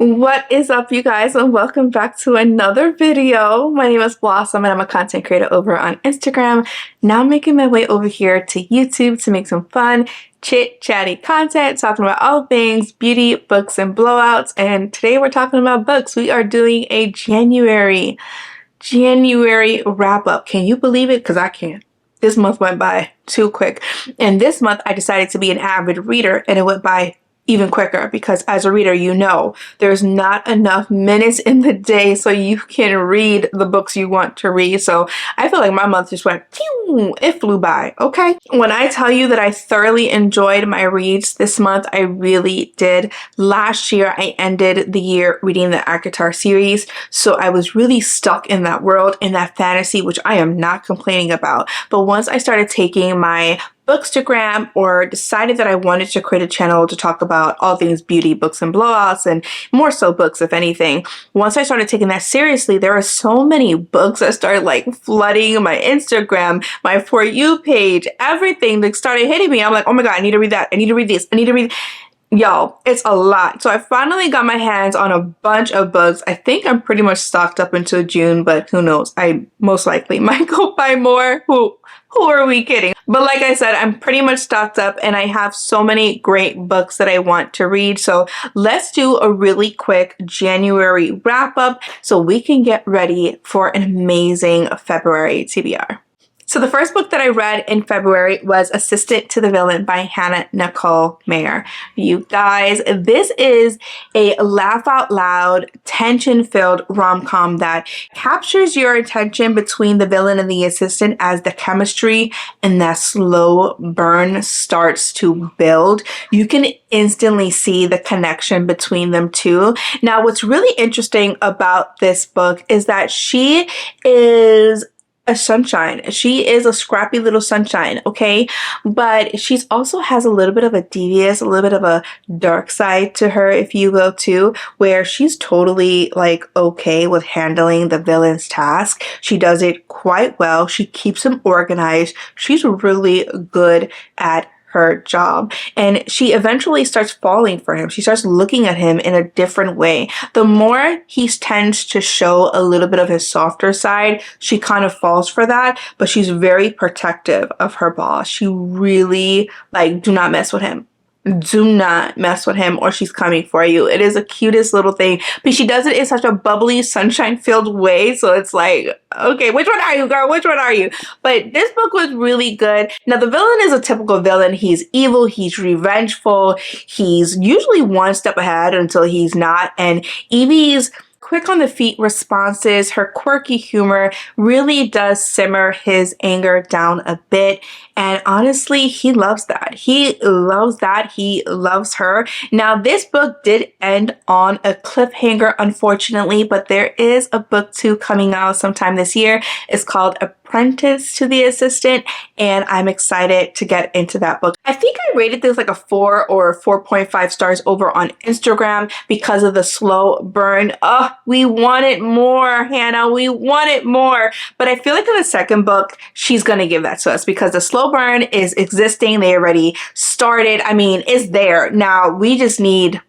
What is up, you guys, and welcome back to another video. My name is Blossom and I'm a content creator over on Instagram. Now I'm making my way over here to YouTube to make some fun chit-chatty content talking about all things beauty, books, and blowouts. And today we're talking about books. We are doing a January wrap-up. Can you believe it? Because I can't. This month went by too quick. And this month I decided to be an avid reader, and it went by even quicker because as a reader, you know, there's not enough minutes in the day so you can read the books you want to read. So I feel like my month just went, pew, it flew by, okay? When I tell you that I thoroughly enjoyed my reads this month, I really did. Last year, I ended the year reading the ACOTAR series, so I was really stuck in that world, in that fantasy, which I am not complaining about. But once I started taking my Bookstagram or decided that I wanted to create a channel to talk about all things beauty, books, and blowouts, and more so books, if anything. Once I started taking that seriously, there are so many books that started like flooding my Instagram, my For You page, everything that started hitting me. I'm like, oh my God, I need to read that. I need to read this. I need to read. Y'all, it's a lot. So I finally got my hands on a bunch of books. I think I'm pretty much stocked up until June, but who knows? I most likely might go buy more. Who are we kidding? But like I said, I'm pretty much stocked up and I have so many great books that I want to read. So let's do a really quick January wrap up so we can get ready for an amazing February TBR. So the first book that I read in February was Assistant to the Villain by Hannah Nicole Mayer. You guys, this is a laugh out loud, tension-filled rom-com that captures your attention between the villain and the assistant as the chemistry and that slow burn starts to build. You can instantly see the connection between them two. Now, what's really interesting about this book is that she is a sunshine. She is a scrappy little sunshine, okay? But she's also has a little bit of a devious, a little bit of a dark side to her, if you will, too, where she's totally like okay with handling the villain's task. She does it quite well. She keeps him organized. She's really good at her job, and she eventually starts falling for him. She starts looking at him in a different way. The more he tends to show a little bit of his softer side, she kind of falls for that, but she's very protective of her boss. She really, like, do not mess with him. Do not mess with him or she's coming for you. It is the cutest little thing, but she does it in such a bubbly, sunshine-filled way. So it's like, okay, which one are you, girl? Which one are you? But this book was really good. Now, the villain is a typical villain. He's evil. He's revengeful. He's usually one step ahead until he's not. And Evie's quick on the feet responses, her quirky humor really does simmer his anger down a bit. And honestly, he loves that. He loves that. He loves her. Now, this book did end on a cliffhanger, unfortunately, but there is a book 2 coming out sometime this year. It's called Apprentice to the Assistant, and I'm excited to get into that book. I think I rated this like a 4 or 4.5 stars over on Instagram because of the slow burn. Oh, we wanted more, Hannah. We wanted more. But I feel like in the second book, she's going to give that to us because the slow burn is existing. They already started. I mean, it's there. Now we just need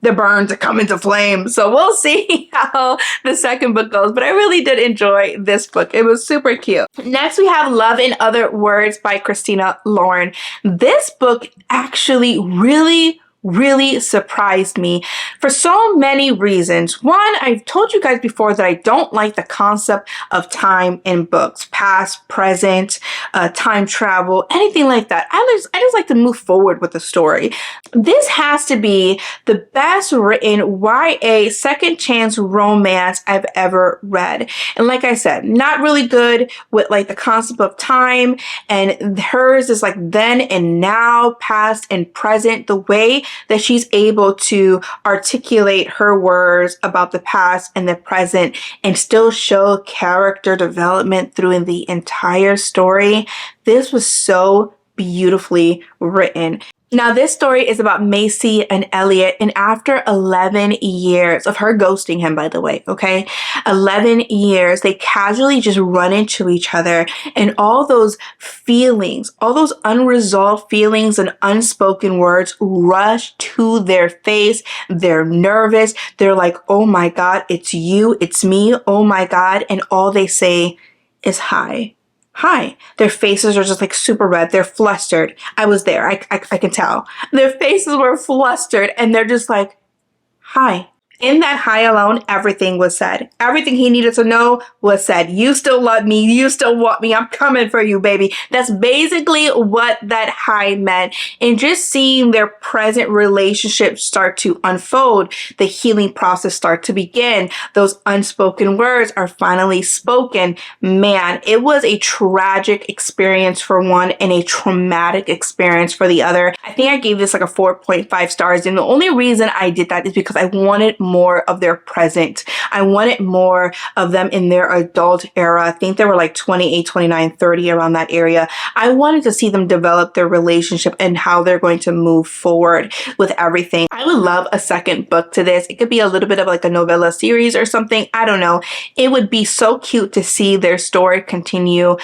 the burn to come into flame. So we'll see how the second book goes. But I really did enjoy this book. It was super cute. Next, we have Love in Other Words by Christina Lauren. This book actually really surprised me for so many reasons. One, I've told you guys before that I don't like the concept of time in books, past, present, time travel, anything like that. I just like to move forward with the story. This has to be the best written YA second chance romance I've ever read. And like I said, not really good with like the concept of time, and hers is like then and now, past and present. The way that she's able to articulate her words about the past and the present and still show character development through the entire story. This was so beautifully written. Now, this story is about Macy and Elliot, and after 11 years of her ghosting him, by the way, okay? 11 years, they casually just run into each other, and all those feelings, all those unresolved feelings and unspoken words rush to their face. They're nervous. They're like, oh my God, it's you, it's me, oh my God. And all they say is hi. Hi. Their faces are just like super red. They're flustered. I was there. I can tell. Their faces were flustered and they're just like, hi. In that hi alone, everything was said. Everything he needed to know was said. You still love me. You still want me. I'm coming for you, baby. That's basically what that hi meant. And just seeing their present relationship start to unfold, the healing process start to begin. Those unspoken words are finally spoken. Man, it was a tragic experience for one and a traumatic experience for the other. I think I gave this like a 4.5 stars. And the only reason I did that is because I wanted more of their present. I wanted more of them in their adult era. I think they were like 28, 29, 30 around that area. I wanted to see them develop their relationship and how they're going to move forward with everything. I would love a second book to this. It could be a little bit of like a novella series or something. I don't know. It would be so cute to see their story continue.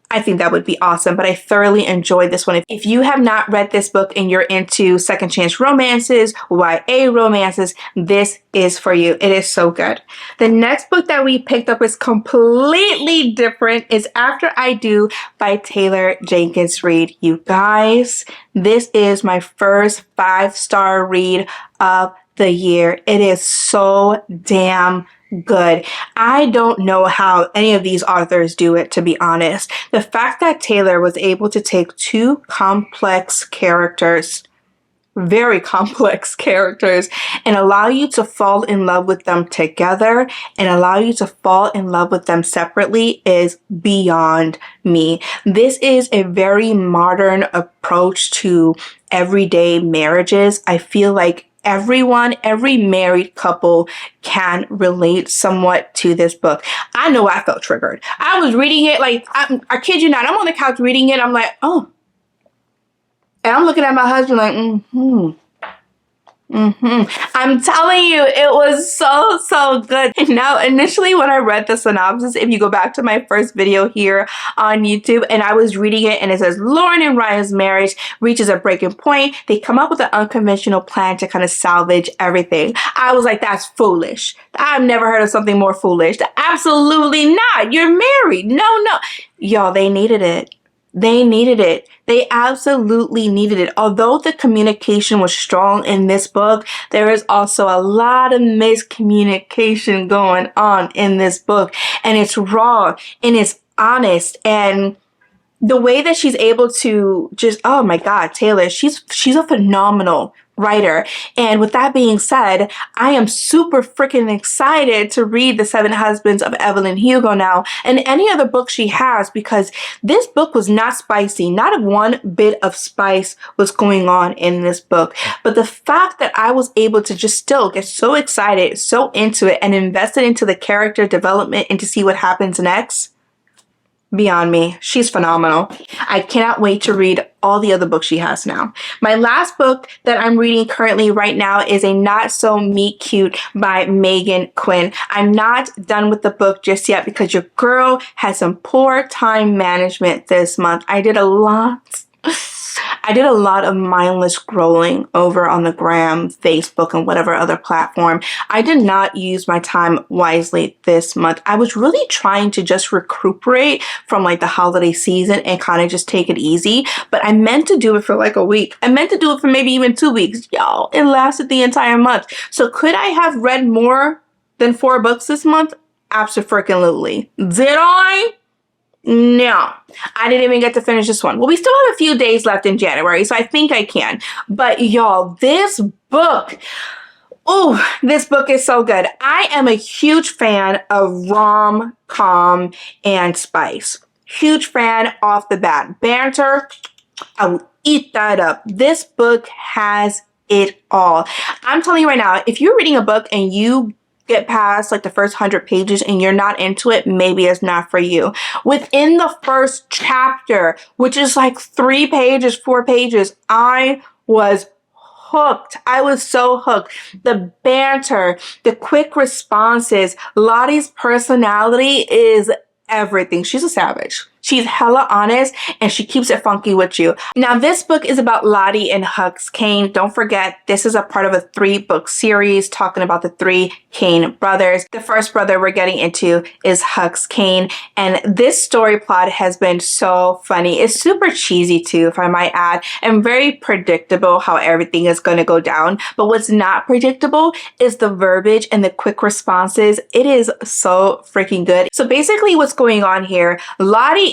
I think that would be awesome, but I thoroughly enjoyed this one. If you have not read this book and you're into second chance romances, YA romances, this is for you. It is so good. The next book that we picked up is completely different. It's After I Do by Taylor Jenkins Reid. You guys, this is my first 5-star read of the year. It is so damn good. I don't know how any of these authors do it, to be honest. The fact that Taylor was able to take two complex characters, very complex characters, and allow you to fall in love with them together and allow you to fall in love with them separately is beyond me. This is a very modern approach to everyday marriages. I feel like every married couple can relate somewhat to this book. I know I felt triggered. I was reading it like, I kid you not, I'm on the couch reading it. I'm like, oh. And I'm looking at my husband like, I'm telling you, it was so good. Now, initially when I read the synopsis, if you go back to my first video here on YouTube, and I was reading it and it says Lauren and Ryan's marriage reaches a breaking point. They come up with an unconventional plan to kind of salvage everything. I was like, that's foolish. I've never heard of something more foolish. Absolutely not. You're married. No. Y'all, they needed it. They needed it. They absolutely needed it. Although the communication was strong in this book, there is also a lot of miscommunication going on in this book. And it's raw and it's honest. And the way that she's able to just, oh my God, Taylor, she's a phenomenal writer. And with that being said, I am super freaking excited to read The Seven Husbands of Evelyn Hugo now and any other book she has, because this book was not spicy. Not one bit of spice was going on in this book. But the fact that I was able to just still get so excited, so into it, and invested into the character development and to see what happens next, beyond me. She's phenomenal. I cannot wait to read all the other books she has now. My last book that I'm reading currently right now is A Not So Meet Cute by Megan Quinn. I'm not done with the book just yet because your girl has some poor time management this month. I did a lot of mindless scrolling over on the gram, Facebook, and whatever other platform. I did not use my time wisely this month. I was really trying to just recuperate from like the holiday season and kind of just take it easy. But I meant to do it for like a week. I meant to do it for maybe even 2 weeks. Y'all, it lasted the entire month. So could I have read more than 4 books this month? Absolutely. Did I? No, I didn't even get to finish this one. Well, we still have a few days left in January, so I think I can. But y'all, this book is so good. I am a huge fan of rom-com and spice. Huge fan off the bat. Banter, I will eat that up. This book has it all. I'm telling you right now, if you're reading a book and you get past like the first 100 pages and you're not into it, maybe it's not for you. Within the first chapter, which is like 3 pages, 4 pages, I was hooked. I was so hooked. The banter, the quick responses, Lottie's personality is everything. She's a savage. She's hella honest and she keeps it funky with you. Now, this book is about Lottie and Huck's Kane. Don't forget, this is a part of a 3-book series talking about the 3 Kane brothers. The first brother we're getting into is Huck's Kane. And this story plot has been so funny. It's super cheesy too, if I might add, and very predictable how everything is going to go down. But what's not predictable is the verbiage and the quick responses. It is so freaking good. So basically what's going on here,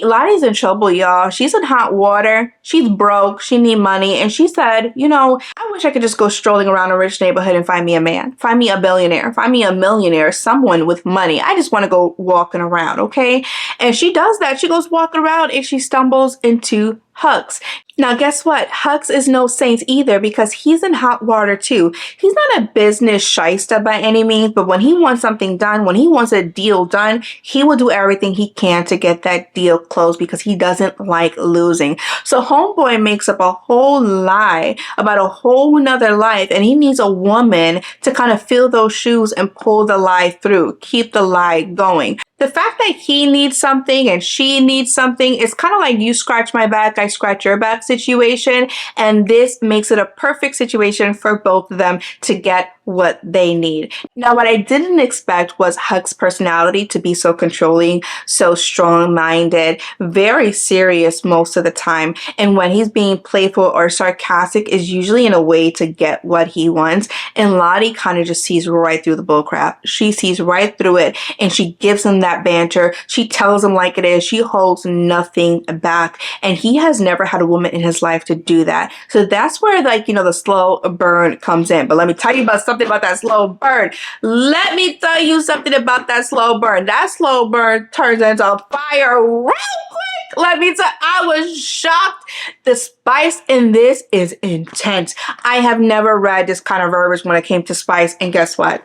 Lottie's in trouble, y'all. She's in hot water. She's broke. She need money. And she said, you know, I wish I could just go strolling around a rich neighborhood and find me a man, find me a billionaire, find me a millionaire, someone with money. I just want to go walking around, okay? And she does that. She goes walking around and she stumbles into Huck's. Now, guess what? Huck's is no saint either because he's in hot water too. He's not a business shyster by any means, but when he wants something done, when he wants a deal done, he will do everything he can to get that deal closed because he doesn't like losing. So homeboy makes up a whole lie about a whole nother life, and he needs a woman to kind of fill those shoes and pull the lie through, keep the lie going. The fact that he needs something and she needs something is kind of like you scratch my back, I scratch your back situation. And this makes it a perfect situation for both of them to get what they need. Now, what I didn't expect was Huck's personality to be so controlling, so strong-minded, very serious most of the time. And when he's being playful or sarcastic is usually in a way to get what he wants. And Lottie kind of just sees right through the bullcrap. She sees right through it and she gives him that banter. She tells him like it is. She holds nothing back. And he has never had a woman in his life to do that. So that's where, like, you know, the slow burn comes in. But let me tell you about something about that slow burn. Let me tell you something about that slow burn. That slow burn turns into fire real quick. Let me tell you, I was shocked. The spice in this is intense. I have never read this kind of verbiage when it came to spice. And guess what?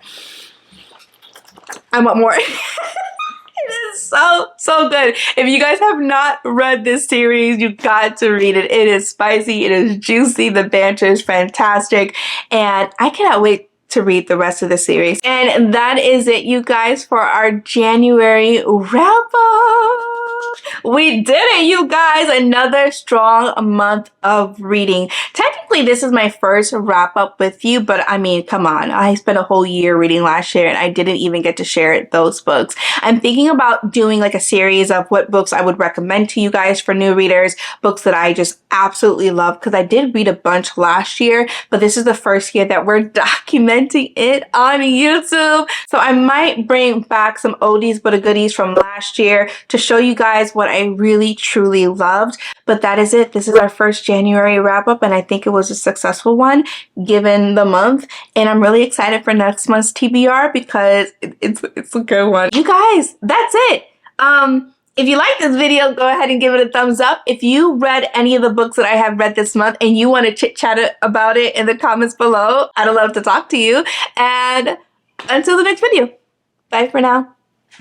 I want more. It is so good. If you guys have not read this series, you got to read it. It is spicy. It is juicy. The banter is fantastic. And I cannot wait to read the rest of the series. And that is it, you guys, for our January wrap-up. We did it, you guys. Another strong month of reading. Technically, this is my first wrap-up with you, but I mean, come on. I spent a whole year reading last year, and I didn't even get to share those books. I'm thinking about doing like a series of what books I would recommend to you guys for new readers, books that I just absolutely love, because I did read a bunch last year, but this is the first year that we're documenting it on YouTube. So I might bring back some oldies but a goodies from last year to show you guys what I really truly loved. But that is it. This is our first January wrap up, and I think it was a successful one given the month. And I'm really excited for next month's TBR because it's a good one. You guys, that's it. If you like this video, go ahead and give it a thumbs up. If you read any of the books that I have read this month and you want to chit chat about it in the comments below, I'd love to talk to you. And until the next video, bye for now.